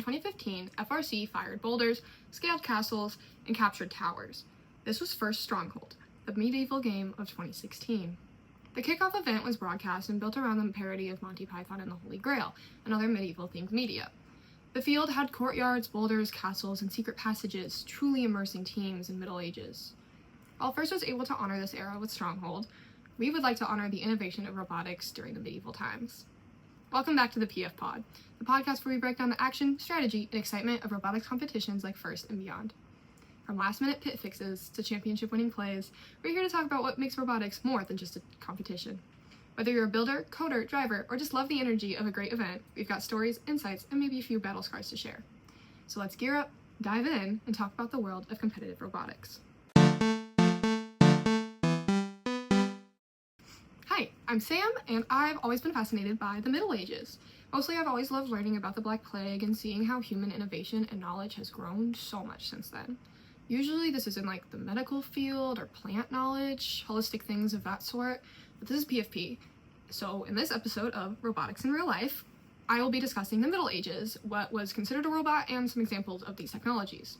In 2015, FRC fired boulders, scaled castles, and captured towers. This was First Stronghold, the medieval game of 2016. The kickoff event was broadcast and built around the parody of Monty Python and the Holy Grail and other medieval-themed media. The field had courtyards, boulders, castles, and secret passages, truly immersing teams in Middle Ages. While First was able to honor this era with Stronghold, we would like to honor the innovation of robotics during the medieval times. Welcome back to the PFPod, the podcast where we break down the action, strategy, and excitement of robotics competitions like First and beyond. From last-minute pit fixes to championship-winning plays, we're here to talk about what makes robotics more than just a competition. Whether you're a builder, coder, driver, or just love the energy of a great event, we've got stories, insights, and maybe a few battle scars to share. So let's gear up, dive in, and talk about the world of competitive robotics. Hi, I'm Sam, and I've always been fascinated by the Middle Ages. Mostly, I've always loved learning about the Black Plague and seeing how human innovation and knowledge has grown so much since then. Usually this is in the medical field or plant knowledge, holistic things of that sort, but this is PFP. So in this episode of Robotics in Real Life, I will be discussing the Middle Ages, what was considered a robot, and some examples of these technologies.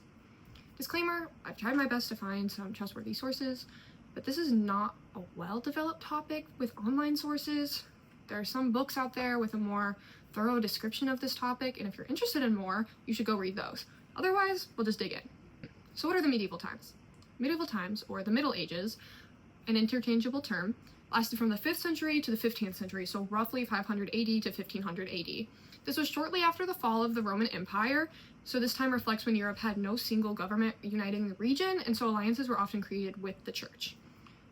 Disclaimer, I've tried my best to find some trustworthy sources, but this is not a well-developed topic with online sources. There are some books out there with a more thorough description of this topic, and if you're interested in more, you should go read those. Otherwise, we'll just dig in. So what are the medieval times? Medieval times, or the Middle Ages, an interchangeable term, lasted from the 5th century to the 15th century, so roughly 500 AD to 1500 AD. This was shortly after the fall of the Roman Empire, so this time reflects when Europe had no single government uniting the region, and so alliances were often created with the church.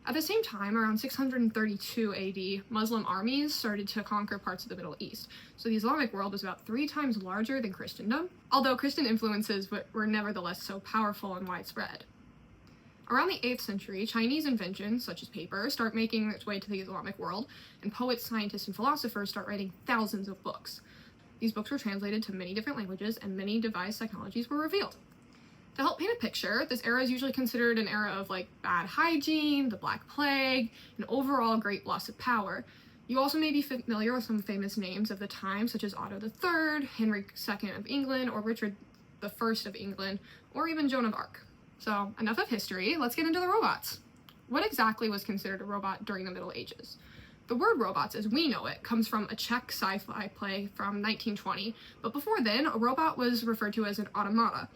At the same time, around 632 AD, Muslim armies started to conquer parts of the Middle East, so the Islamic world was about 3 times larger than Christendom, although Christian influences were nevertheless so powerful and widespread. Around the 8th century, Chinese inventions, such as paper, start making its way to the Islamic world, and poets, scientists, and philosophers start writing thousands of books. These books were translated to many different languages, and many devised technologies were revealed. To help paint a picture, this era is usually considered an era of bad hygiene, the Black Plague, and overall great loss of power. You also may be familiar with some famous names of the time, such as Otto III, Henry II of England, or Richard I of England, or even Joan of Arc. So, enough of history, let's get into the robots. What exactly was considered a robot during the Middle Ages? The word robots, as we know it, comes from a Czech sci-fi play from 1920, but before then, a robot was referred to as an automata.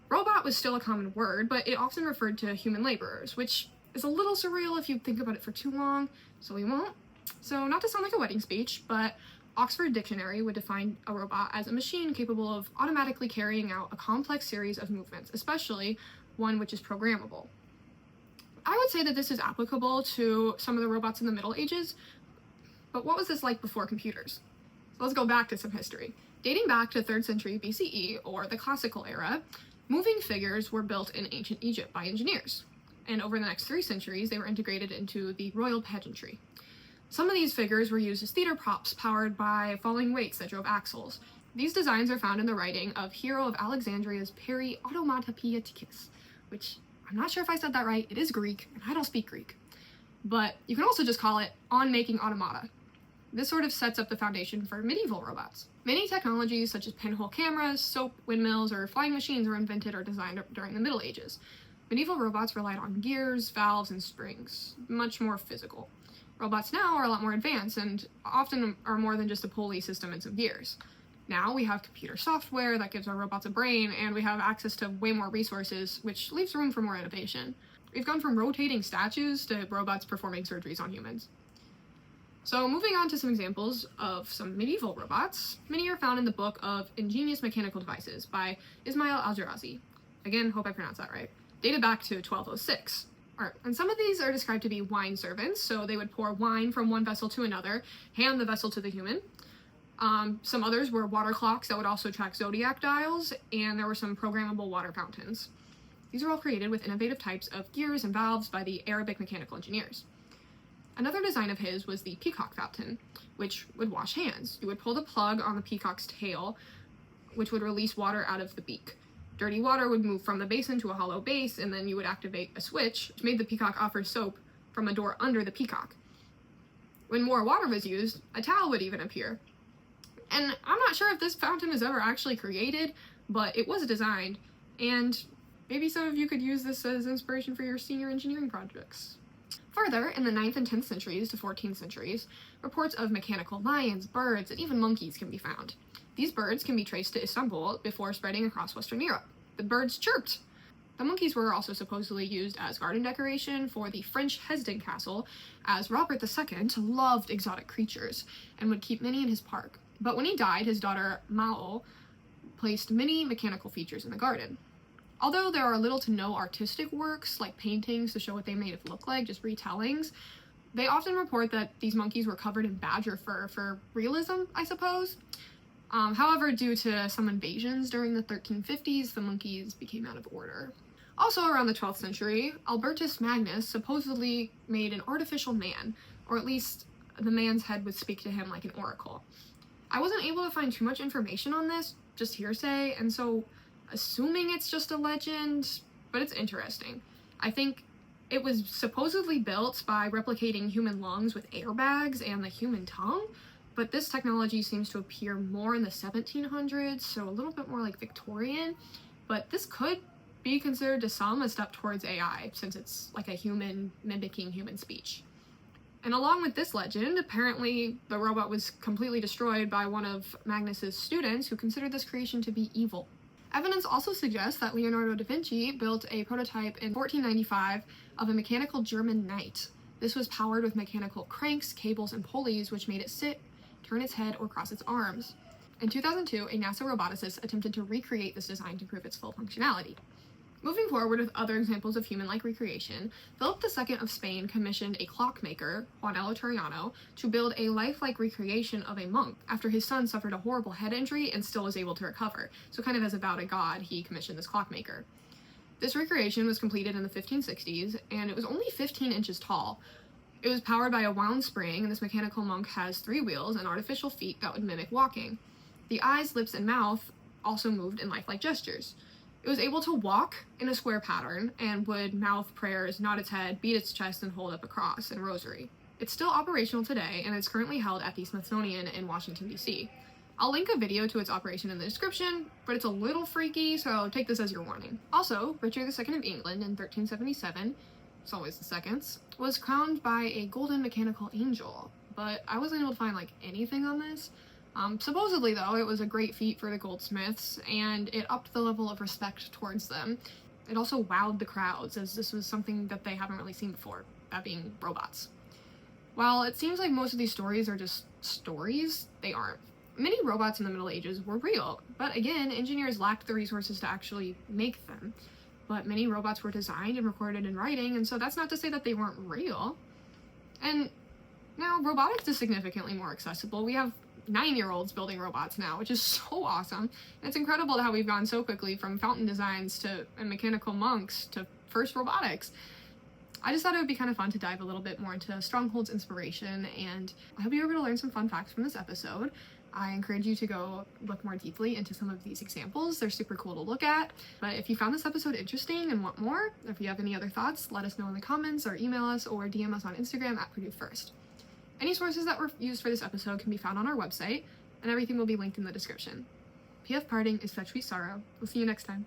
Robot was still a common word, but it often referred to human laborers, which is a little surreal if you think about it for too long, so we won't. So not to sound like a wedding speech, but Oxford Dictionary would define a robot as a machine capable of automatically carrying out a complex series of movements, especially one which is programmable. I would say that this is applicable to some of the robots in the Middle Ages, but what was this like before computers? So let's go back to some history. Dating back to 3rd century BCE, or the classical era, moving figures were built in ancient Egypt by engineers, and over the next 3 centuries, they were integrated into the royal pageantry. Some of these figures were used as theater props powered by falling weights that drove axles. These designs are found in the writing of Hero of Alexandria's Peri Automatopoeticus, which I'm not sure if I said that right. It is Greek, and I don't speak Greek. But you can also just call it On Making Automata. This sort of sets up the foundation for medieval robots. Many technologies such as pinhole cameras, soap, windmills, or flying machines were invented or designed during the Middle Ages. Medieval robots relied on gears, valves, and springs, much more physical. Robots now are a lot more advanced and often are more than just a pulley system and some gears. Now we have computer software that gives our robots a brain, and we have access to way more resources, which leaves room for more innovation. We've gone from rotating statues to robots performing surgeries on humans. So moving on to some examples of some medieval robots, many are found in the book of Ingenious Mechanical Devices by Ismail Al-Jarazi. Again, hope I pronounced that right. Dated back to 1206. And some of these are described to be wine servants, so they would pour wine from one vessel to another, hand the vessel to the human. Some others were water clocks that would also track zodiac dials, and there were some programmable water fountains. These are all created with innovative types of gears and valves by the Arabic mechanical engineers. Another design of his was the peacock fountain, which would wash hands. You would pull the plug on the peacock's tail, which would release water out of the beak. Dirty water would move from the basin to a hollow base, and then you would activate a switch, which made the peacock offer soap from a door under the peacock. When more water was used, a towel would even appear. And I'm not sure if this fountain was ever actually created, but it was designed, and maybe some of you could use this as inspiration for your senior engineering projects. Further, in the 9th and 10th centuries to 14th centuries, reports of mechanical lions, birds, and even monkeys can be found. These birds can be traced to Istanbul before spreading across Western Europe. The birds chirped! The monkeys were also supposedly used as garden decoration for the French Hesdin Castle, as Robert II loved exotic creatures and would keep many in his park. But when he died, his daughter Mao placed many mechanical features in the garden. Although there are little to no artistic works, like paintings to show what they may have looked like, just retellings, they often report that these monkeys were covered in badger fur for realism, I suppose. However, due to some invasions during the 1350s, the monkeys became out of order. Also around the 12th century, Albertus Magnus supposedly made an artificial man, or at least the man's head would speak to him like an oracle. I wasn't able to find too much information on this, just hearsay, and so assuming it's just a legend, but it's interesting. I think it was supposedly built by replicating human lungs with airbags and the human tongue, but this technology seems to appear more in the 1700s, so a little bit more like Victorian, but this could be considered to some a step towards AI, since it's like a human mimicking human speech. And along with this legend, apparently the robot was completely destroyed by one of Magnus's students who considered this creation to be evil. Evidence also suggests that Leonardo da Vinci built a prototype in 1495 of a mechanical German knight. This was powered with mechanical cranks, cables, and pulleys, which made it sit, turn its head, or cross its arms. In 2002, a NASA roboticist attempted to recreate this design to prove its full functionality. Moving forward with other examples of human-like recreation, Philip II of Spain commissioned a clockmaker, Juan Eleuteriano, to build a lifelike recreation of a monk after his son suffered a horrible head injury and still was able to recover. So kind of as a vow to God, he commissioned this clockmaker. This recreation was completed in the 1560s, and it was only 15 inches tall. It was powered by a wound spring, and this mechanical monk has 3 wheels and artificial feet that would mimic walking. The eyes, lips, and mouth also moved in lifelike gestures. It was able to walk in a square pattern and would mouth prayers, nod its head, beat its chest, and hold up a cross and rosary. It's still operational today, and it's currently held at the Smithsonian in Washington, D.C. I'll link a video to its operation in the description, but it's a little freaky, so take this as your warning. Also, Richard II of England in 1377, it's always the seconds, was crowned by a golden mechanical angel, but I wasn't able to find anything on this. Supposedly, though, it was a great feat for the goldsmiths, and it upped the level of respect towards them. It also wowed the crowds, as this was something that they haven't really seen before, that being robots. While it seems like most of these stories are just stories, they aren't. Many robots in the Middle Ages were real, but again, engineers lacked the resources to actually make them. But many robots were designed and recorded in writing, and so that's not to say that they weren't real. And now, robotics is significantly more accessible. We have 9-year-olds building robots now, which is so awesome. And it's incredible how we've gone so quickly from fountain designs to mechanical monks to FIRST Robotics. I just thought it would be kind of fun to dive a little bit more into Stronghold's inspiration, and I hope you were able to learn some fun facts from this episode. I encourage you to go look more deeply into some of these examples. They're super cool to look at. But if you found this episode interesting and want more, if you have any other thoughts, let us know in the comments or email us or DM us on Instagram at Purdue FIRST. Any sources that were used for this episode can be found on our website, and everything will be linked in the description. PFParding is such sweet sorrow. We'll see you next time.